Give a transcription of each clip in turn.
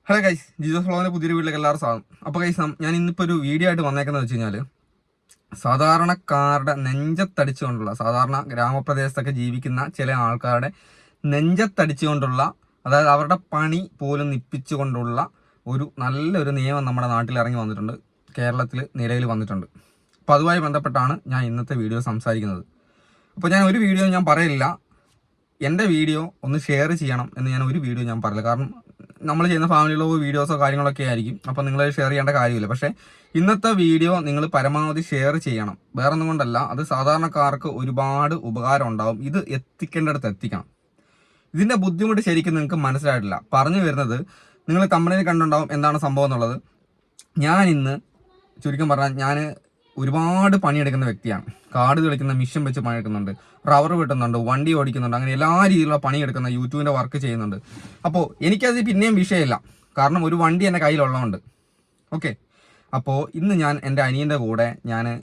Hello guys, Jesus ഫ്ലോവിൻ്റെ പുതിയൊരു വീട്ടിലേക്ക് എല്ലാവരും സ്വാഗതം. അപ്പോൾ ഗൈസ്, ഞാൻ ഇന്നിപ്പോൾ ഒരു വീഡിയോ ആയിട്ട് വന്നേക്കുന്നത് വെച്ച് കഴിഞ്ഞാൽ സാധാരണക്കാരുടെ നെഞ്ചത്തടിച്ചുകൊണ്ടുള്ള, സാധാരണ ഗ്രാമപ്രദേശത്തൊക്കെ ജീവിക്കുന്ന ചില ആൾക്കാരുടെ നെഞ്ചത്തടിച്ചുകൊണ്ടുള്ള, അതായത് അവരുടെ പണി പോലും നിപ്പിച്ചുകൊണ്ടുള്ള ഒരു നല്ലൊരു നിയമം നമ്മുടെ നാട്ടിൽ ഇറങ്ങി വന്നിട്ടുണ്ട്, കേരളത്തിൽ നിലയിൽ വന്നിട്ടുണ്ട്. അപ്പോൾ അതുമായി ബന്ധപ്പെട്ടാണ് ഞാൻ ഇന്നത്തെ വീഡിയോ സംസാരിക്കുന്നത്. അപ്പോൾ ഞാൻ ഒരു വീഡിയോ ഞാൻ പറയില്ല, എൻ്റെ വീഡിയോ ഒന്ന് ഷെയർ ചെയ്യണം എന്ന് ഞാൻ ഒരു വീഡിയോ ഞാൻ പറയില്ല. കാരണം നമ്മൾ ചെയ്യുന്ന ഫാമിലിയിലോ വീഡിയോസോ കാര്യങ്ങളൊക്കെ ആയിരിക്കും, അപ്പോൾ നിങ്ങൾ ഷെയർ ചെയ്യേണ്ട കാര്യമില്ല. പക്ഷേ ഇന്നത്തെ വീഡിയോ നിങ്ങൾ പരമാവധി ഷെയർ ചെയ്യണം. വേറെ ഒന്നും കൊണ്ടല്ല, അത് സാധാരണക്കാർക്ക് ഒരുപാട് ഉപകാരം ഉണ്ടാവും. ഇത് എത്തിക്കേണ്ടടുത്ത് എത്തിക്കണം. ഇതിൻ്റെ ബുദ്ധിമുട്ട് ശരിക്കും നിങ്ങൾക്ക് മനസ്സിലായിട്ടില്ല. പറഞ്ഞു വരുന്നത്, നിങ്ങൾ തമ്മിൽ കണ്ടുണ്ടാവും എന്താണ് സംഭവം എന്നുള്ളത്. ഞാൻ ഇന്ന് ചുരുക്കം പറഞ്ഞാൽ ഞാൻ ഒരുപാട് പണിയെടുക്കുന്ന വ്യക്തിയാണ്. കാട് കളിക്കുന്ന മിഷൻ വെച്ച് പണിയെടുക്കുന്നുണ്ട്, റബ്ബർ വെട്ടുന്നുണ്ട്, വണ്ടി ഓടിക്കുന്നുണ്ട്, അങ്ങനെ എല്ലാ രീതിയിലുള്ള പണിയെടുക്കുന്ന യൂട്യൂബിൻ്റെ വർക്ക് ചെയ്യുന്നുണ്ട്. അപ്പോൾ എനിക്കത് പിന്നെയും വിഷയമില്ല, കാരണം ഒരു വണ്ടി എൻ്റെ കയ്യിലുള്ളതുകൊണ്ട്. ഓക്കെ, അപ്പോൾ ഇന്ന് ഞാൻ എൻ്റെ അനിയൻ്റെ കൂടെ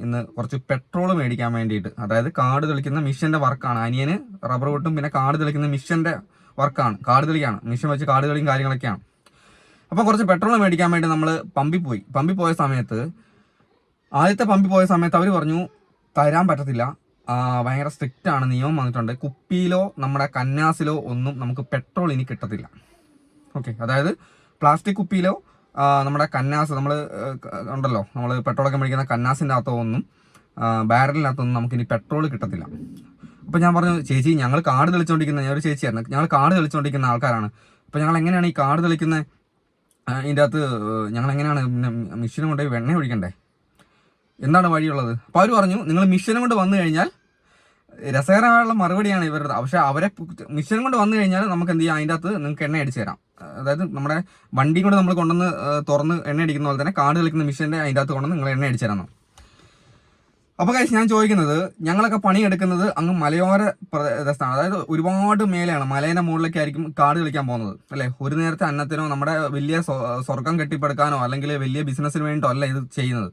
ഇന്ന് കുറച്ച് പെട്രോൾ മേടിക്കാൻ വേണ്ടിയിട്ട്, അതായത് കാട് തെളിക്കുന്ന മിഷൻ്റെ വർക്കാണ്. അനിയന് റബ്ബർ വെട്ടും പിന്നെ കാട് തെളിക്കുന്ന മിഷൻ്റെ വർക്കാണ്, കാട് തെളിയാണ്, മിഷൻ വെച്ച് കാട് തെളിയും കാര്യങ്ങളൊക്കെയാണ്. അപ്പോൾ കുറച്ച് പെട്രോൾ മേടിക്കാൻ വേണ്ടി നമ്മൾ പമ്പിൽ പോയ സമയത്ത്, ആദ്യത്തെ പമ്പിൽ പോയ സമയത്ത് അവർ പറഞ്ഞു തരാൻ പറ്റത്തില്ല, ഭയങ്കര സ്ട്രിക്റ്റ് ആണ്, നിയമം വന്നിട്ടുണ്ട്, കുപ്പിയിലോ നമ്മുടെ കന്നാസിലോ ഒന്നും നമുക്ക് പെട്രോൾ ഇനി കിട്ടത്തില്ല. ഓക്കെ, അതായത് പ്ലാസ്റ്റിക് കുപ്പിയിലോ നമ്മുടെ കന്നാസ് നമ്മൾ ഉണ്ടല്ലോ, നമ്മൾ പെട്രോളൊക്കെ മേടിക്കുന്ന കന്നാസിൻ്റെ അകത്തോ ഒന്നും ബാരലിനകത്തൊന്നും നമുക്കിനി പെട്രോൾ കിട്ടത്തില്ല. അപ്പോൾ ഞാൻ പറഞ്ഞു, ചേച്ചി ഞങ്ങൾ കാട് തെളിച്ചുകൊണ്ടിരിക്കുന്ന, ഞാൻ ഒരു ചേച്ചിയായിരുന്നു, ഞങ്ങൾ കാട് തെളിച്ചുകൊണ്ടിരിക്കുന്ന ആൾക്കാരാണ്. അപ്പോൾ ഞങ്ങൾ എങ്ങനെയാണ് ഈ കാട് തെളിക്കുന്നത്, ഇതിൻ്റെ അകത്ത് ഞങ്ങൾ എങ്ങനെയാണ് പിന്നെ മിഷീനും കൊണ്ടുപോയി വെണ്ണ ഒഴിക്കണ്ടേ, എന്താണ് വഴിയുള്ളത്? അപ്പോൾ അവർ പറഞ്ഞു, നിങ്ങൾ മിഷനും കൊണ്ട് വന്നു കഴിഞ്ഞാൽ, രസകരമായുള്ള മറുപടിയാണ് ഇവരുടെ. പക്ഷേ അവരെ മിഷനും കൊണ്ട് വന്നു കഴിഞ്ഞാൽ നമുക്ക് എന്ത് ചെയ്യാം, അതിൻ്റെ അകത്ത് നിങ്ങൾക്ക് എണ്ണ അടിച്ചു തരാം. അതായത് നമ്മുടെ വണ്ടി കൊണ്ട് നമ്മൾ കൊണ്ടുവന്ന് തുറന്ന് എണ്ണ അടിക്കുന്ന പോലെ തന്നെ കാട് കളിക്കുന്ന മിഷൻ്റെ അതിൻ്റെ അകത്ത് കൊണ്ടുവന്ന് നിങ്ങൾ എണ്ണ അടിച്ചു തരാം. അപ്പോൾ കഴിച്ച് ഞാൻ ചോദിക്കുന്നത്, ഞങ്ങളൊക്കെ പണിയെടുക്കുന്നത് അങ്ങ് മലയോര പ്രദേശത്താണ്, അതായത് ഒരുപാട് മേലെയാണ്, മലേൻ്റെ മുകളിലേക്ക് ആയിരിക്കും കാട് കളിക്കാൻ പോകുന്നത് അല്ലേ. ഒരു നേരത്തെ അന്നത്തിനോ നമ്മുടെ വലിയ സ്വർഗം കെട്ടിപ്പടുക്കാനോ അല്ലെങ്കിൽ വലിയ ബിസിനസ്സിന് വേണ്ടിയിട്ടോ അല്ല ഇത് ചെയ്യുന്നത്.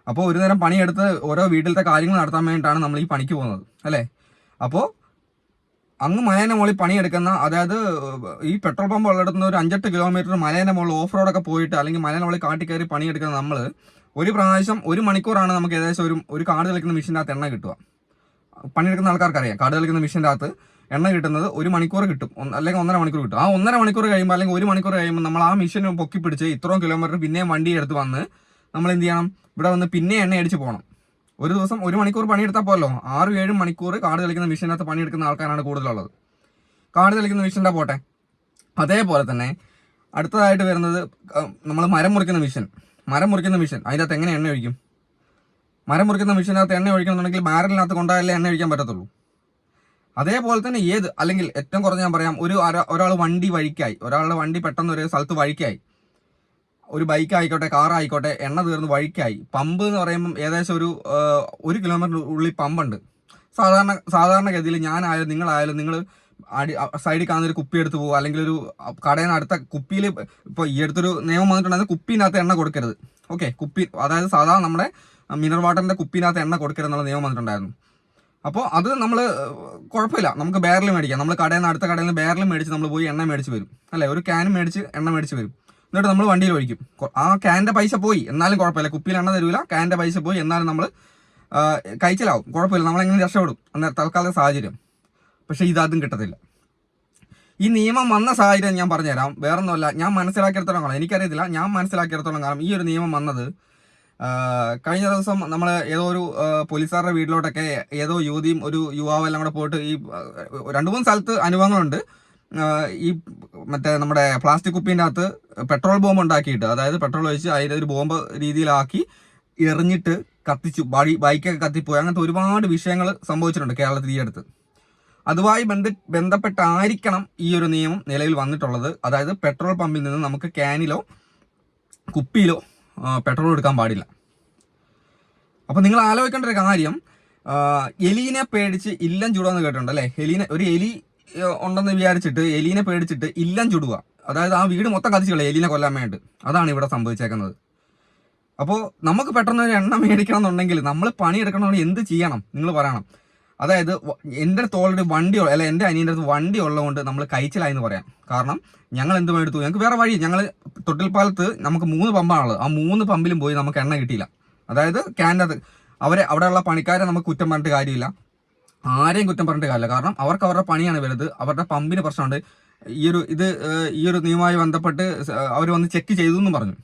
അപ്പോൾ ഒരു നേരം പണിയെടുത്ത് ഓരോ വീട്ടിലത്തെ കാര്യങ്ങൾ നടത്താൻ വേണ്ടിയിട്ടാണ് നമ്മൾ ഈ പണിക്ക് പോകുന്നത് അല്ലേ. അപ്പോൾ അങ്ങ് മലേൻ്റെ മുകളിൽ പണിയെടുക്കുന്ന, അതായത് ഈ പെട്രോൾ പമ്പ് ഉള്ളിടത്തുനിന്ന് ഒരു 5-8 കിലോമീറ്റർ മലേൻ്റെ മുകളിൽ ഓഫ് റോഡൊക്കെ പോയിട്ട് അല്ലെങ്കിൽ മലേൻ്റെ മുകളിൽ കാട്ടിക്കയറി പണിയെടുക്കുന്ന നമ്മൾ ഒരു പ്രാവശ്യം 1 മണിക്കൂറാണ് നമുക്ക് ഏകദേശം ഒരു കാട് കളിക്കുന്ന മിഷീൻ്റെ അകത്ത് എണ്ണ കിട്ടുക. പണിയെടുക്കുന്ന ആൾക്കാർക്കറിയാം, കാട് കളിക്കുന്ന മിഷീൻ്റെ അകത്ത് എണ്ണ കിട്ടുന്നത് 1 മണിക്കൂർ കിട്ടും, അല്ലെങ്കിൽ 1.5 മണിക്കൂർ കിട്ടും. ആ 1.5 മണിക്കൂർ കഴിയുമ്പോൾ അല്ലെങ്കിൽ 1 മണിക്കൂർ കഴിയുമ്പോൾ നമ്മൾ ആ മിഷീൻ പൊക്കി പിടിച്ച് ഇത്രയും കിലോമീറ്റർ പിന്നെയും വണ്ടി എടുത്ത് വന്ന് നമ്മൾ എന്ത് ചെയ്യണം, ഇവിടെ വന്ന് പിന്നെ എണ്ണ അടിച്ച് പോകണം. ഒരു ദിവസം 1 മണിക്കൂർ പണിയെടുത്താൽ പോലോ, 6-7 മണിക്കൂർ കാട് തെളിക്കുന്ന മിഷീനകത്ത് പണിയെടുക്കുന്ന ആൾക്കാരാണ് കൂടുതലുള്ളത്. കാട് തെളിക്കുന്ന മിഷീൻ്റെ പോട്ടെ, അതേപോലെ തന്നെ അടുത്തതായിട്ട് വരുന്നത് നമ്മൾ മരം മുറിക്കുന്ന മിഷൻ. അതിൻ്റെ അകത്ത് എങ്ങനെ എണ്ണ ഒഴിക്കും? മരം മുറിക്കുന്ന മിഷീനകത്ത് എണ്ണ ഒഴിക്കണമെന്നുണ്ടെങ്കിൽ ബാരലിനകത്ത് കൊണ്ടായാലേ എണ്ണ ഒഴിക്കാൻ പറ്റത്തുള്ളൂ. അതേപോലെ തന്നെ അല്ലെങ്കിൽ ഏറ്റവും കുറഞ്ഞ് ഞാൻ പറയാം, ഒരാൾ വണ്ടി വഴിക്കായി, ഒരാളുടെ വണ്ടി പെട്ടെന്ന് ഒരു സ്ഥലത്ത് വഴിക്കായി, ഒരു ബൈക്ക് ആയിക്കോട്ടെ കാറായിക്കോട്ടെ, എണ്ണ തീർന്ന് വഴിക്കായി. പമ്പ് എന്ന് പറയുമ്പം ഏകദേശം ഒരു കിലോമീറ്റർ ഉള്ളിൽ പമ്പുണ്ട്. സാധാരണഗതിയിൽ ഞാനായാലും നിങ്ങളായാലും നിങ്ങൾ സൈഡിൽ കാണുന്നൊരു കുപ്പി എടുത്ത് പോകുക, അല്ലെങ്കിൽ ഒരു കടയിൽ നിന്ന് അടുത്ത കുപ്പിയിൽ, ഇപ്പോൾ ഈ അടുത്തൊരു നിയമം വന്നിട്ടുണ്ടെങ്കിൽ കുപ്പിനകത്ത് എണ്ണ കൊടുക്കരുത്. ഓക്കെ, കുപ്പി അതായത് സാധാരണ നമ്മുടെ മിനറൽ വാട്ടറിൻ്റെ കുപ്പിനകത്ത് എണ്ണ കൊടുക്കരുത് എന്നുള്ള നിയമം വന്നിട്ടുണ്ടായിരുന്നു. അപ്പോൾ അത് നമ്മൾ കുഴപ്പമില്ല, നമുക്ക് ബാരൽ മേടിക്കാം. നമ്മൾ കടയിൽ നിന്ന് അടുത്ത കടയിൽ നിന്ന് ബാരൽ മേടിച്ച് നമ്മൾ പോയി എണ്ണ മേടിച്ച് വരും അല്ലേ, ഒരു ക്യാൻ മേടിച്ച് എണ്ണ മേടിച്ച് വരും. എന്നിട്ട് നമ്മൾ വണ്ടിയിൽ ഒഴിക്കും. ആ ക്യാൻ്റെ പൈസ പോയി എന്നാലും കുഴപ്പമില്ല, കുപ്പിയിൽ എണ്ണ തരൂല, ക്യാൻ്റെ പൈസ പോയി എന്നാലും നമ്മൾ കഴിച്ചിലാവും, കുഴപ്പമില്ല, നമ്മളെങ്ങനെ രക്ഷപ്പെടും അന്നേരം തൽക്കാലത്തെ സാഹചര്യം. പക്ഷേ ഇതാദ്യം കിട്ടത്തില്ല. ഈ നിയമം വന്ന സാഹചര്യം ഞാൻ പറഞ്ഞുതരാം. വേറൊന്നുമല്ല, ഞാൻ മനസ്സിലാക്കിയെടുത്തോളം കാലം, എനിക്കറിയത്തില്ല, ഞാൻ മനസ്സിലാക്കിയെടുത്തോളം കാലം ഈ ഒരു നിയമം വന്നത്, കഴിഞ്ഞ ദിവസം നമ്മൾ ഏതോ ഒരു പോലീസുകാരുടെ വീട്ടിലോട്ടൊക്കെ ഏതോ യുവതിയും ഒരു യുവാവെല്ലാം കൂടെ പോയിട്ട്, ഈ 2-3 സ്ഥലത്ത് അനുഭവങ്ങളുണ്ട്. ഈ മറ്റേ നമ്മുടെ പ്ലാസ്റ്റിക് കുപ്പീൻ്റെ അകത്ത് പെട്രോൾ ബോംബ് ഉണ്ടാക്കിയിട്ട്, അതായത് പെട്രോൾ ഒഴിച്ച് അതിലൊരു ബോംബ് രീതിയിലാക്കി എറിഞ്ഞിട്ട് കത്തിച്ചു, ബൈക്കൊക്കെ കത്തിപ്പോയി. അങ്ങനത്തെ ഒരുപാട് വിഷയങ്ങൾ സംഭവിച്ചിട്ടുണ്ട് കേരളത്തിൽ ഈ അടുത്ത്. അതുമായി ബന്ധപ്പെട്ടായിരിക്കണം ഈ ഒരു നിയമം നിലവിൽ വന്നിട്ടുള്ളത്. അതായത് പെട്രോൾ പമ്പിൽ നിന്ന് നമുക്ക് ക്യാനിലോ കുപ്പിയിലോ പെട്രോൾ എടുക്കാൻ പാടില്ല. അപ്പോൾ നിങ്ങൾ ആലോചിക്കേണ്ട ഒരു കാര്യം, എലീനെ പേടിച്ച് ഇല്ലം ചൂടാന്ന് കേട്ടിട്ടുണ്ട് അല്ലേ. ഒരു എലി ഉണ്ടെന്ന് വിചാരിച്ചിട്ട് എലീനെ പേടിച്ചിട്ട് ഇല്ലം ചുടുക, അതായത് ആ വീട് മൊത്തം കത്തിച്ചുള്ള എലീനെ കൊല്ലാൻ വേണ്ടി. അതാണ് ഇവിടെ സംഭവിച്ചേക്കുന്നത്. അപ്പോൾ നമുക്ക് പെട്ടെന്ന് ഒരു എണ്ണ മേടിക്കണം എന്നുണ്ടെങ്കിൽ, നമ്മൾ പണിയെടുക്കണമെങ്കിൽ എന്ത് ചെയ്യണം നിങ്ങൾ പറയണം. അതായത് എൻ്റെ അടുത്ത് ഓൾറെഡി വണ്ടി, അല്ല എൻ്റെ അനിയൻ്റെ അടുത്ത് വണ്ടി ഉള്ളതുകൊണ്ട് നമ്മൾ കഴിച്ചിലായെന്ന് പറയാം. കാരണം ഞങ്ങൾ എന്ത് എടുത്തു, ഞങ്ങൾക്ക് വേറെ വഴി, ഞങ്ങൾ തൊട്ടിൽപ്പാലത്ത് നമുക്ക് 3 പമ്പാണുള്ളത്, ആ 3 പമ്പിലും പോയി നമുക്ക് എണ്ണ കിട്ടിയില്ല. അതായത് ക്യാനകത്ത് അവിടെയുള്ള പണിക്കാരെ നമുക്ക് കുറ്റം പറഞ്ഞിട്ട് കാര്യമില്ല, ആരെയും കുറ്റം പറഞ്ഞിട്ട് കാര്യമില്ല. കാരണം അവർക്ക് അവരുടെ പണിയാണ് വരുന്നത്, അവരുടെ പമ്പിന് പ്രശ്നമുണ്ട്. ഈ ഒരു നിയമവുമായി ബന്ധപ്പെട്ട് അവർ വന്ന് ചെക്ക് ചെയ്തു എന്നും പറഞ്ഞു.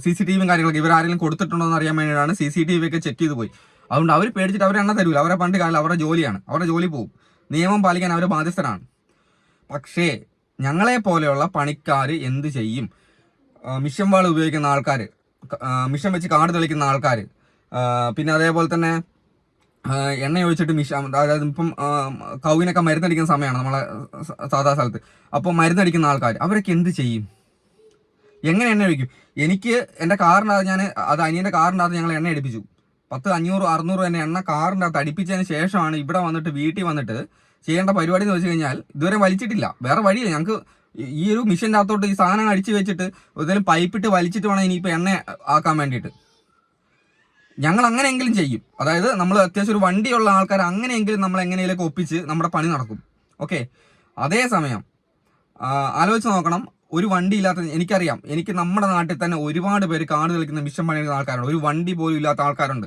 CCTV കാര്യങ്ങളൊക്കെ ഇവരാരെങ്കിലും കൊടുത്തിട്ടുണ്ടോ എന്ന് അറിയാൻ വേണ്ടിയിട്ടാണ് CCTV ഒക്കെ ചെക്ക് ചെയ്ത് പോയി. അതുകൊണ്ട് അവർ പേടിച്ചിട്ട് അവരെ എണ്ണ തരൂല, അവരെ പണ്ട് കാലം അവരുടെ ജോലിയാണ്, അവരുടെ ജോലി പോകും, നിയമം പാലിക്കാൻ അവർ ബാധ്യസ്ഥരാണ്. പക്ഷേ ഞങ്ങളെ പോലെയുള്ള പണിക്കാർ എന്ത് ചെയ്യും? മിഷൻ വാൾ ഉപയോഗിക്കുന്ന ആൾക്കാർ, മിഷൻ വെച്ച് കാട് തെളിക്കുന്ന ആൾക്കാർ, പിന്നെ അതേപോലെ തന്നെ എണ്ണ ഒഴിച്ചിട്ട് അതായത് ഇപ്പം കൗവിനൊക്കെ മരുന്നടിക്കുന്ന സമയമാണ് നമ്മളെ സാധാ സ്ഥലത്ത്, അപ്പോൾ മരുന്നടിക്കുന്ന ആൾക്കാർ അവരൊക്കെ എന്ത് ചെയ്യും? എങ്ങനെ എണ്ണ ഒഴിക്കും? എനിക്ക് എൻ്റെ കാറിനകത്ത് അത് അനിയൻ്റെ കാറിനകത്ത് ഞങ്ങൾ എണ്ണ അടിപ്പിച്ചു. 10, 500, 600 തന്നെ എണ്ണ കാറിൻ്റെ അകത്ത് അടിപ്പിച്ചതിന് ശേഷമാണ് ഇവിടെ വന്നിട്ട് വീട്ടിൽ വന്നിട്ട് ചെയ്യേണ്ട പരിപാടി എന്ന് വെച്ച് കഴിഞ്ഞാൽ ഇതുവരെ വലിച്ചിട്ടില്ല, വേറെ വഴിയില്ല. ഞങ്ങൾക്ക് ഈ ഒരു മിഷൻ്റെ അകത്തോട്ട് ഈ സാധനം അടിച്ച് വെച്ചിട്ട് ഏതെങ്കിലും പൈപ്പിട്ട് വലിച്ചിട്ട് വേണം ഇനിയിപ്പോൾ എണ്ണ ആക്കാൻ വേണ്ടിയിട്ട്. ഞങ്ങൾ അങ്ങനെയെങ്കിലും ചെയ്യും. അതായത് നമ്മൾ അത്യാവശ്യം ഒരു വണ്ടിയുള്ള ആൾക്കാർ അങ്ങനെയെങ്കിലും നമ്മൾ എങ്ങനെയൊക്കെ ഒപ്പിച്ച് നമ്മുടെ പണി നടക്കും. ഓക്കെ, അതേസമയം ആലോചിച്ച് നോക്കണം, ഒരു വണ്ടി ഇല്ലാത്ത, എനിക്കറിയാം, എനിക്ക് നമ്മുടെ നാട്ടിൽ തന്നെ ഒരുപാട് പേര് കാട് തെളിക്കുന്ന മിഷൻ പണിയെടുക്കുന്ന ആൾക്കാരുണ്ട്, ഒരു വണ്ടി പോലും ഇല്ലാത്ത ആൾക്കാരുണ്ട്.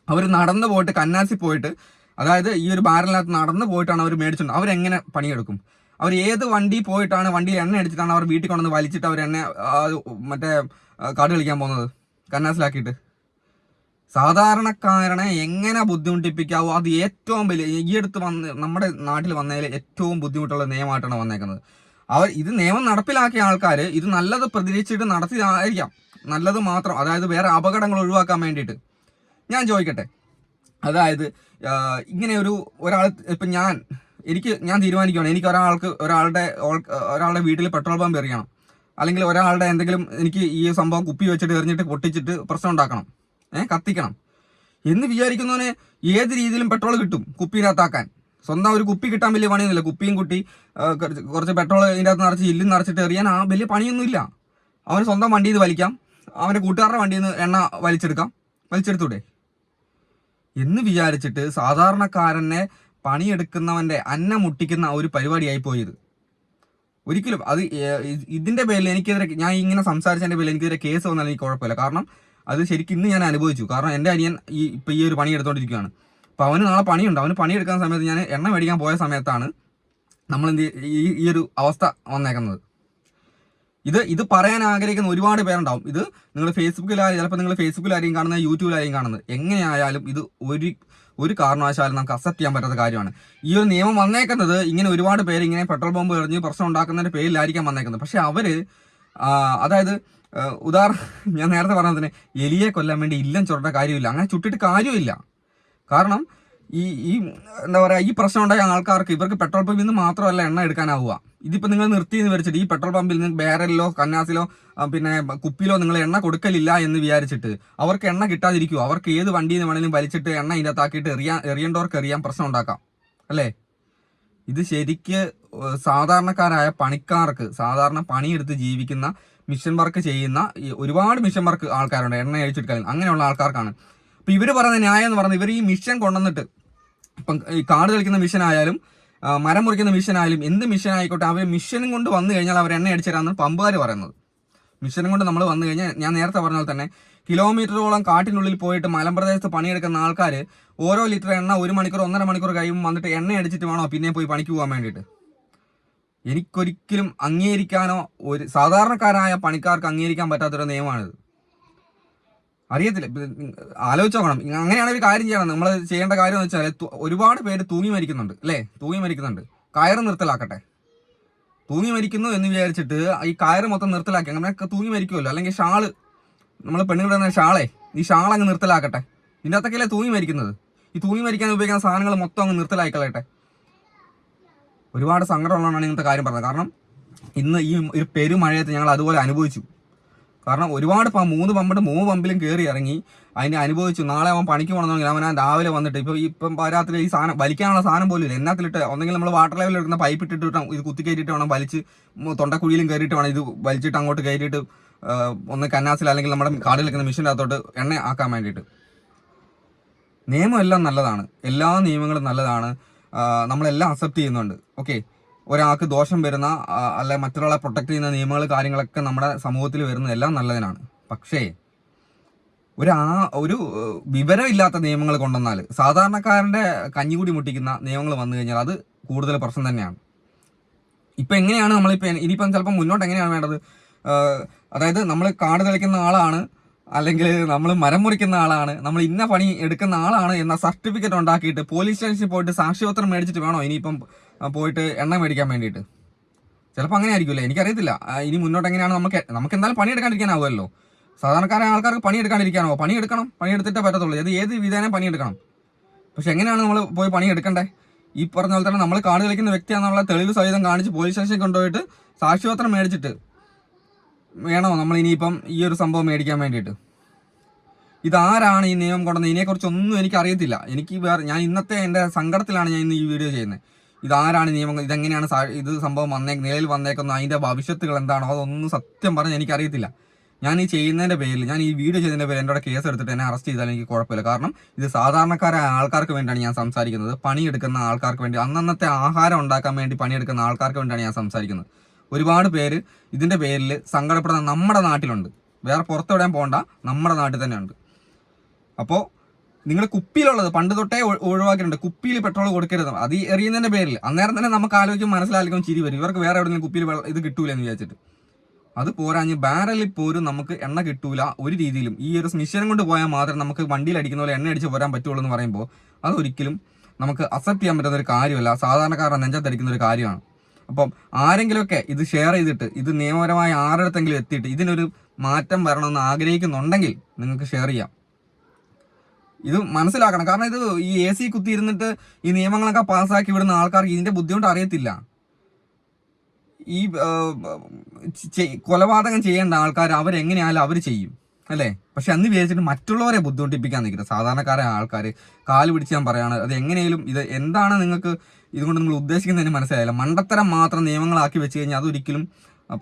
അവർ നടന്നു പോയിട്ട് കന്നാസി പോയിട്ട്, അതായത് ഈ ഒരു ബാരലിനകത്ത് നടന്നു പോയിട്ടാണ് അവർ മേടിച്ചിട്ടുണ്ട്. അവരെങ്ങനെ പണിയെടുക്കും? അവർ ഏത് വണ്ടി പോയിട്ടാണ്, വണ്ടിയിൽ എണ്ണ അടിച്ചിട്ടാണ് അവർ വീട്ടിൽ കൊണ്ടുവന്ന് വലിച്ചിട്ട് അവർ എണ്ണ മറ്റേ കാട് കളിക്കാൻ പോകുന്നത് കന്നാസിലാക്കിയിട്ട്? സാധാരണക്കാരനെ എങ്ങനെ ബുദ്ധിമുട്ടിപ്പിക്കാവോ അത് ഏറ്റവും വലിയ, ഈ അടുത്ത് നമ്മുടെ നാട്ടിൽ വന്നതിൽ ഏറ്റവും ബുദ്ധിമുട്ടുള്ള നിയമമായിട്ടാണ് വന്നേക്കുന്നത്. ഇത് നിയമം നടപ്പിലാക്കിയ ആൾക്കാർ ഇത് നല്ലത് പ്രതീക്ഷിച്ചിട്ട് നടത്തിയതായിരിക്കാം, നല്ലത് മാത്രം, അതായത് വേറെ അപകടങ്ങൾ ഒഴിവാക്കാൻ വേണ്ടിയിട്ട്. ഞാൻ ചോദിക്കട്ടെ, അതായത് ഇങ്ങനെ ഒരാൾ ഇപ്പം ഞാൻ തീരുമാനിക്കുകയാണ്, എനിക്ക് ഒരാളുടെ വീട്ടിൽ പെട്രോൾ പമ്പ് എറിയണം, അല്ലെങ്കിൽ ഒരാളുടെ എന്തെങ്കിലും എനിക്ക് ഈ സംഭവം കുപ്പി വെച്ചിട്ട് എറിഞ്ഞിട്ട് പൊട്ടിച്ചിട്ട് പ്രശ്നം ഉണ്ടാക്കണം, കത്തിക്കണം എന്ന് വിചാരിക്കുന്നവന് ഏത് രീതിയിലും പെട്രോൾ കിട്ടും കുപ്പിനകത്താക്കാൻ. സ്വന്തം ഒരു കുപ്പി കിട്ടാൻ വലിയ പണിയൊന്നുമില്ല, കുപ്പിയും കുട്ടി കുറച്ച് പെട്രോൾ ഇതിൻ്റെ അകത്ത് നിറച്ച് ഇല്ലും നിറച്ചിട്ട് എറിയാൻ ആ വലിയ പണിയൊന്നുമില്ല. അവന് സ്വന്തം വണ്ടിയിൽ നിന്ന് വലിക്കാം, അവൻ്റെ കൂട്ടുകാരുടെ വണ്ടിയിൽ നിന്ന് എണ്ണ വലിച്ചെടുത്തൂടെ എന്ന് വിചാരിച്ചിട്ട് സാധാരണക്കാരനെ പണിയെടുക്കുന്നവൻ്റെ അന്നം മുട്ടിക്കുന്ന ഒരു പരിപാടിയായി പോയത്. ഒരിക്കലും അത് ഇതിൻ്റെ പേരിൽ എനിക്കെതിരെ, ഞാൻ ഇങ്ങനെ സംസാരിച്ചതിൻ്റെ പേരിൽ എനിക്കെതിരെ കേസ് വന്നാൽ എനിക്ക് കുഴപ്പമില്ല. കാരണം അത് ശരിക്കും ഇന്ന് ഞാൻ അനുഭവിച്ചു. കാരണം എൻ്റെ അനിയൻ ഈ ഒരു പണി എടുത്തുകൊണ്ടിരിക്കുകയാണ്. അപ്പോൾ അവന് നാളെ പണിയുണ്ട്. അവന് പണിയെടുക്കുന്ന സമയത്ത് ഞാൻ എണ്ണ മേടിക്കാൻ പോയ സമയത്താണ് നമ്മൾ ഈ ഒരു അവസ്ഥ വന്നേക്കുന്നത്. ഇത് പറയാൻ ആഗ്രഹിക്കുന്ന ഒരുപാട് പേരുണ്ടാവും. ഇത് നിങ്ങൾ ചിലപ്പോൾ നിങ്ങൾ ഫേസ്ബുക്കിലായിരിക്കും കാണുന്നത്, യൂട്യൂബിലായിരിക്കും കാണുന്നത്. എങ്ങനെയായാലും ഇത് ഒരു കാരണവശാലും നമുക്ക് അക്സെപ്റ്റ് ചെയ്യാൻ പറ്റാത്ത കാര്യമാണ്. ഈ ഒരു നിയമം വന്നേക്കുന്നത് ഇങ്ങനെ ഒരുപാട് പേര് ഇങ്ങനെ പെട്രോൾ പമ്പ് എറിഞ്ഞ് പ്രശ്നം ഉണ്ടാക്കുന്നതിൻ്റെ പേരിലായിരിക്കാം വന്നേക്കുന്നത്. പക്ഷെ അതായത് ഞാൻ നേരത്തെ പറഞ്ഞതിന് എലിയെ കൊല്ലാൻ വേണ്ടി ഇല്ലം ചുരുട്ട കാര്യമില്ല, അങ്ങനെ ചുട്ടിട്ട് കാര്യമില്ല. കാരണം ഈ എന്താ പറയുക, ഈ പ്രശ്നം ഉണ്ടായ ആൾക്കാർക്ക് ഇവർക്ക് പെട്രോൾ പമ്പിൽ നിന്ന് മാത്രമല്ല എണ്ണ എടുക്കാനാവുക. ഇതിപ്പോൾ നിങ്ങൾ നിർത്തിയെന്ന് വിചാരിച്ചിട്ട് ഈ പെട്രോൾ പമ്പിൽ നിന്ന് ബാരലിലോ കന്നാസിലോ പിന്നെ കുപ്പിയിലോ നിങ്ങൾ എണ്ണ കൊടുക്കലില്ല എന്ന് വിചാരിച്ചിട്ട് അവർക്ക് എണ്ണ കിട്ടാതിരിക്കുമോ? അവർക്ക് ഏത് വണ്ടിയിൽ നിന്ന് വേണമെങ്കിലും വലിച്ചിട്ട് എണ്ണ ഇതിൻ്റെ അകത്താക്കിയിട്ട് എറിയേണ്ടവർക്ക് എറിയാൻ പ്രശ്നം ഉണ്ടാക്കാം അല്ലേ? ഇത് ശരിക്ക് സാധാരണക്കാരായ പണിക്കാർക്ക്, സാധാരണ പണിയെടുത്ത് ജീവിക്കുന്ന മിഷൻ വർക്ക് ചെയ്യുന്ന ഒരുപാട് മിഷൻ വർക്ക് ആൾക്കാരുണ്ട്, എണ്ണ അഴിച്ചെടുക്കാൻ, അങ്ങനെയുള്ള ആൾക്കാർക്കാണ്. അപ്പോൾ ഇവർ പറയുന്ന ന്യായം എന്ന് പറഞ്ഞാൽ, ഇവർ ഈ മിഷൻ കൊണ്ടുവന്നിട്ട് ഇപ്പം ഈ കാട് കളിക്കുന്ന മിഷനായാലും മരം മുറിക്കുന്ന മിഷനായാലും എന്ത് മിഷൻ ആയിക്കോട്ടെ, അവർ മിഷനും കൊണ്ട് വന്നു കഴിഞ്ഞാൽ അവർ എണ്ണ അടിച്ചു തരാമെന്ന് പമ്പുകാർ പറയുന്നത്. മിഷനും കൊണ്ട് നമ്മൾ വന്നു കഴിഞ്ഞാൽ, ഞാൻ നേരത്തെ പറഞ്ഞ പോലെ തന്നെ കിലോമീറ്ററോളം കാട്ടിനുള്ളിൽ പോയിട്ട് മലമ്പ്രദേശത്ത് പണിയെടുക്കുന്ന ആൾക്കാർ ഓരോ ലിറ്റർ എണ്ണ 1 മണിക്കൂർ 1.5 മണിക്കൂർ കഴിയുമ്പോൾ വന്നിട്ട് എണ്ണ അടിച്ചിട്ട് വേണോ പിന്നെ പോയി പണിക്ക് പോകാൻ വേണ്ടിയിട്ട്? എനിക്കൊരിക്കലും അംഗീകരിക്കാനോ ഒരു സാധാരണക്കാരായ പണിക്കാർക്ക് അംഗീകരിക്കാൻ പറ്റാത്തൊരു നിയമമാണിത്. അറിയത്തില്ല, ആലോചിച്ച് നോക്കണം. അങ്ങനെയാണ് ഒരു കാര്യം ചെയ്യണം. നമ്മൾ ചെയ്യേണ്ട കാര്യം എന്ന് വെച്ചാൽ, ഒരുപാട് പേര് തൂങ്ങി മരിക്കുന്നുണ്ട് അല്ലേ? തൂങ്ങി മരിക്കുന്നുണ്ട്, കയറ് നിർത്തലാക്കട്ടെ. തൂങ്ങി മരിക്കുന്നു എന്ന് വിചാരിച്ചിട്ട് ഈ കയറ് മൊത്തം നിർത്തലാക്കി, അങ്ങനെ തൂങ്ങി മരിക്കുമല്ലോ. അല്ലെങ്കിൽ ഷാള്, നമ്മൾ പെണ്ണുങ്ങളുടെ ഷാളെ, ഈ ഷാൾ അങ്ങ് നിർത്തലാക്കട്ടെ. ഇതിൻ്റെ അകത്തൊക്കെയല്ലേ തൂങ്ങി മരിക്കുന്നത്? ഈ തൂങ്ങി മരിക്കാൻ ഉപയോഗിക്കുന്ന സാധനങ്ങൾ മൊത്തം അങ്ങ് നിർത്തലാക്കിക്കളയട്ടെ. ഒരുപാട് സങ്കടമുള്ളതാണ് ഇങ്ങനത്തെ കാര്യം പറഞ്ഞത്. കാരണം ഇന്ന് ഈ ഒരു പെരുമഴയത്ത് ഞങ്ങൾ അതുപോലെ അനുഭവിച്ചു. കാരണം ഒരുപാട് 3 പമ്പിലും കയറി ഇറങ്ങി അതിനെ അനുഭവിച്ചു. നാളെ അവൻ പണിക്ക് പോകണമെങ്കിൽ അവൻ രാവിലെ വന്നിട്ട് ഇപ്പം രാത്രി ഈ സാധനം വലിക്കാനുള്ള സാധനം പോലും ഇല്ല. എന്നാത്തിലിട്ട് ഒന്നെങ്കിൽ നമ്മൾ വാട്ടർ ലെവലിൽ എടുക്കുന്ന പൈപ്പ് ഇട്ടിട്ട് ഇത് കുത്തി കയറ്റിയിട്ട് വേണം വലിച്ച്, തൊണ്ടക്കുഴിയിലും കയറിയിട്ട് വേണം ഇത് വലിച്ചിട്ട് അങ്ങോട്ട് കയറിയിട്ട് ഒന്ന് കന്നാസിൽ അല്ലെങ്കിൽ നമ്മുടെ കാടിൽ നിൽക്കുന്ന മിഷീൻ്റെ അകത്തോട്ട് എണ്ണ ആക്കാൻ വേണ്ടിയിട്ട്. നിയമം എല്ലാം നല്ലതാണ്, എല്ലാ നിയമങ്ങളും നല്ലതാണ്, നമ്മളെല്ലാം അക്സെപ്റ്റ് ചെയ്യുന്നുണ്ട്. ഓക്കെ, ഒരാൾക്ക് ദോഷം വരുന്ന അല്ലെ മറ്റൊരാളെ പ്രൊട്ടക്ട് ചെയ്യുന്ന നിയമങ്ങൾ കാര്യങ്ങളൊക്കെ നമ്മുടെ സമൂഹത്തിൽ വരുന്നത് എല്ലാം നല്ലതിനാണ്. പക്ഷേ ഒരു വിവരമില്ലാത്ത നിയമങ്ങൾ കൊണ്ടുവന്നാൽ, സാധാരണക്കാരൻ്റെ കഞ്ഞികൂടി മുട്ടിക്കുന്ന നിയമങ്ങൾ വന്നു കഴിഞ്ഞാൽ അത് കൂടുതൽ പ്രശ്നം തന്നെയാണ്. ഇപ്പം എങ്ങനെയാണ് ഇനിയിപ്പം ചിലപ്പോൾ മുന്നോട്ട് എങ്ങനെയാണ് വേണ്ടത്? അതായത് നമ്മൾ കാട് തെളിക്കുന്ന ആളാണ്, അല്ലെങ്കിൽ നമ്മൾ മരം മുറിക്കുന്ന ആളാണ്, നമ്മൾ ഇന്ന പണി എടുക്കുന്ന ആളാണ് എന്ന സർട്ടിഫിക്കറ്റ് ഉണ്ടാക്കിയിട്ട് പോലീസ് സ്റ്റേഷനിൽ പോയിട്ട് സാക്ഷ്യപത്രം മേടിച്ചിട്ട് വേണോ ഇനിയിപ്പം പോയിട്ട് എണ്ണ മേടിക്കാൻ വേണ്ടിയിട്ട്? ചിലപ്പോൾ അങ്ങനെ ആയിരിക്കുമല്ലേ, എനിക്കറിയത്തില്ല. ഇനി മുന്നോട്ട് എങ്ങനെയാണ് നമുക്ക് എന്തായാലും പണിയെടുക്കാണ്ടിരിക്കാനാവുമല്ലോ. സാധാരണക്കാരായ ആൾക്കാർക്ക് പണിയെടുക്കാണ്ടിരിക്കാനോ? പണിയെടുത്തിട്ടേ പറ്റത്തുള്ളൂ. അത് ഏത് വിധേന പണിയെടുക്കണം. പക്ഷെ എങ്ങനെയാണ് നമ്മൾ പോയി പണിയെടുക്കണ്ടേ? ഈ പറഞ്ഞ പോലെ തന്നെ നമ്മൾ കാട് കളിക്കുന്ന വ്യക്തിയാണെന്നുള്ള തെളിവ് സഹിതം കാണിച്ച് പോലീസ് സ്റ്റേഷനിൽ കൊണ്ടുപോയിട്ട് സാക്ഷ്യപത്രം മേടിച്ചിട്ട് വേണോ നമ്മൾ ഇനിയിപ്പം ഈ ഒരു സംഭവം മേടിക്കാൻ വേണ്ടിയിട്ട്? ഇതാരാണ് ഈ നിയമം കൊണ്ടുവന്നത്? ഇതിനെക്കുറിച്ചൊന്നും എനിക്കറിയത്തില്ല. ഞാൻ ഇന്നത്തെ എൻ്റെ സങ്കടത്തിലാണ് ഞാൻ ഇന്ന് ഈ വീഡിയോ ചെയ്യുന്നത്. ഇതാരാണ് നിയമം, ഇതെങ്ങനെയാണ് ഇത് സംഭവം നിലയിൽ വന്നേക്കുന്നത്, അതിൻ്റെ ഭവിഷ്യത്തുകൾ എന്താണോ അതൊന്നും സത്യം പറഞ്ഞാൽ എനിക്കറിയത്തില്ല. ഞാൻ ഈ ചെയ്യുന്നതിൻ്റെ പേരിൽ, ഞാൻ ഈ വീഡിയോ ചെയ്തതിൻ്റെ പേരിൽ എൻ്റെ കേസ് എടുത്തിട്ട് എന്നെ അറസ്റ്റ് ചെയ്താൽ എനിക്ക് കുഴപ്പമില്ല. കാരണം ഇത് സാധാരണക്കാരായ ആൾക്കാർക്ക് വേണ്ടിയാണ് ഞാൻ സംസാരിക്കുന്നത്. പണിയെടുക്കുന്ന ആൾക്കാർക്ക് വേണ്ടി, അന്നന്നത്തെ ആഹാരം ഉണ്ടാക്കാൻ വേണ്ടി പണിയെടുക്കുന്ന ആൾക്കാർക്ക് വേണ്ടിയാണ് ഞാൻ സംസാരിക്കുന്നത്. ഒരുപാട് പേര് ഇതിൻ്റെ പേരിൽ സങ്കടപ്പെടുന്ന നമ്മുടെ നാട്ടിലുണ്ട്. വേറെ പുറത്തെവിടെയും പോകണ്ട, നമ്മുടെ നാട്ടിൽ തന്നെ ഉണ്ട്. അപ്പോൾ നിങ്ങൾ കുപ്പിയിലുള്ളത് പണ്ട് തൊട്ടേ ഒഴിവാക്കിയിട്ടുണ്ട്. കുപ്പിയിൽ പെട്രോൾ കൊടുക്കരുത്, അത് എറിയുന്നതിൻ്റെ പേരിൽ. അന്നേരം തന്നെ നമുക്ക് ആലോചിക്കും, മനസ്സിലാക്കും, ചിരി വരും. ഇവർക്ക് വേറെ എവിടെയെങ്കിലും കുപ്പിയിൽ ഇത് കിട്ടൂല എന്ന് വിചാരിച്ചിട്ട്. അത് പോരാഞ്ഞ് ബാരലിൽ പോലും നമുക്ക് എണ്ണ കിട്ടൂല ഒരു രീതിയിലും. ഈ ഒരു മിഷനും കൊണ്ട് പോയാൽ മാത്രം നമുക്ക് വണ്ടിയിൽ അടിക്കുന്ന പോലെ എണ്ണ അടിച്ച് പോരാൻ പറ്റുള്ളൂ എന്ന് പറയുമ്പോൾ അതൊരിക്കലും നമുക്ക് അക്സെപ്റ്റ് ചെയ്യാൻ പറ്റുന്ന ഒരു കാര്യമല്ല, സാധാരണക്കാരുടെ നെഞ്ചത്തടിക്കുന്ന ഒരു കാര്യമാണ്. അപ്പം ആരെങ്കിലുമൊക്കെ ഇത് ഷെയർ ചെയ്തിട്ട് ഇത് നിയമപരമായ ആരുടെടുത്തെങ്കിലും എത്തിയിട്ട് ഇതിനൊരു മാറ്റം വരണമെന്ന് ആഗ്രഹിക്കുന്നുണ്ടെങ്കിൽ നിങ്ങൾക്ക് ഷെയർ ചെയ്യാം. ഇത് മനസ്സിലാക്കണം. കാരണം ഇത് ഈ AC കുത്തിയിരുന്നിട്ട് ഈ നിയമങ്ങളൊക്കെ പാസ്സാക്കി വിടുന്ന ആൾക്കാർക്ക് ഇതിൻ്റെ ബുദ്ധിമുട്ട് അറിയത്തില്ല. ഈ കൊലപാതകം ചെയ്യേണ്ട ആൾക്കാർ അവരെങ്ങനെയായാലും അവർ ചെയ്യും, അല്ലേ? പക്ഷെ അന്ന് വിചാരിച്ചിട്ട് മറ്റുള്ളവരെ ബുദ്ധിമുട്ടിപ്പിക്കാൻ നിൽക്കുന്നത് സാധാരണക്കാരായ ആൾക്കാർ കാല് പിടിച്ച് ഞാൻ പറയാണ്. അത് എങ്ങനെയും ഇത് എന്താണ് നിങ്ങൾക്ക് ഇതുകൊണ്ട് നിങ്ങൾ ഉദ്ദേശിക്കുന്നതിന് മനസ്സിലായില്ല. മണ്ടത്തരം മാത്രം നിയമങ്ങളാക്കി വെച്ച് കഴിഞ്ഞാൽ അതൊരിക്കലും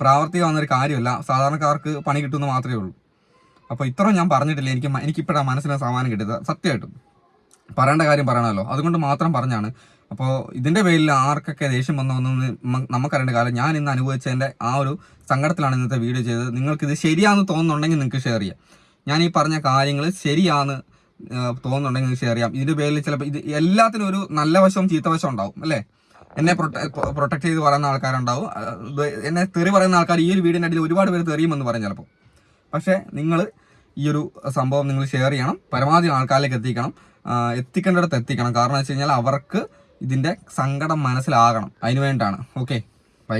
പ്രാവർത്തികമാകുന്നൊരു കാര്യമല്ല. സാധാരണക്കാർക്ക് പണി കിട്ടുമെന്ന് മാത്രമേ ഉള്ളൂ. അപ്പോൾ ഇത്രയും ഞാൻ പറഞ്ഞിട്ടില്ല. എനിക്കിപ്പോഴാണ് മനസ്സിന് സമാധാനം കിട്ടിയത്. സത്യമായിട്ടും പറയേണ്ട കാര്യം പറയണമല്ലോ, അതുകൊണ്ട് മാത്രം പറഞ്ഞാണ്. അപ്പോൾ ഇതിൻ്റെ പേരിൽ ആർക്കൊക്കെ ദേഷ്യം വന്നൊന്നും നമുക്കറിയേണ്ട കാലം. ഞാൻ ഇന്ന് അനുഭവിച്ചതിൻ്റെ ആ ഒരു സങ്കടത്തിലാണ് ഇന്നത്തെ വീഡിയോ ചെയ്തത്. നിങ്ങൾക്കിത് ശരിയാണെന്ന് തോന്നുന്നുണ്ടെങ്കിൽ നിങ്ങൾക്ക് ഷെയർ ചെയ്യാം. ഞാൻ ഈ പറഞ്ഞ കാര്യങ്ങൾ ശരിയാണെന്ന് തോന്നുന്നുണ്ടെങ്കിൽ നിങ്ങൾക്ക് ഷെയർ ചെയ്യാം. ഇതിൻ്റെ പേരിൽ ചിലപ്പോൾ ഇത് എല്ലാത്തിനും ഒരു നല്ല വശവും ചീത്ത വശം ഉണ്ടാവും, അല്ലേ? എന്നെ പ്രൊട്ടക്ട് ചെയ്ത് പറയുന്ന ആൾക്കാരുണ്ടാവും, എന്നെ തെറി പറയുന്ന ആൾക്കാർ ഈ ഒരു വീഡിയോൻ്റെ അടിയിൽ ഒരുപാട് പേര് തെറിയുമെന്ന് പറയും ചിലപ്പോൾ. പക്ഷേ നിങ്ങൾ ഈ ഒരു സംഭവം നിങ്ങൾ ഷെയർ ചെയ്യണം, പരമാവധി ആൾക്കാരിലേക്ക് എത്തിക്കേണ്ടിടത്ത് എത്തിക്കണം. കാരണം വെച്ച് കഴിഞ്ഞാൽ അവർക്ക് ഇതിൻ്റെ സങ്കടം മനസ്സിലാകണം. അതിന് വേണ്ടിയിട്ടാണ്. Okay, by.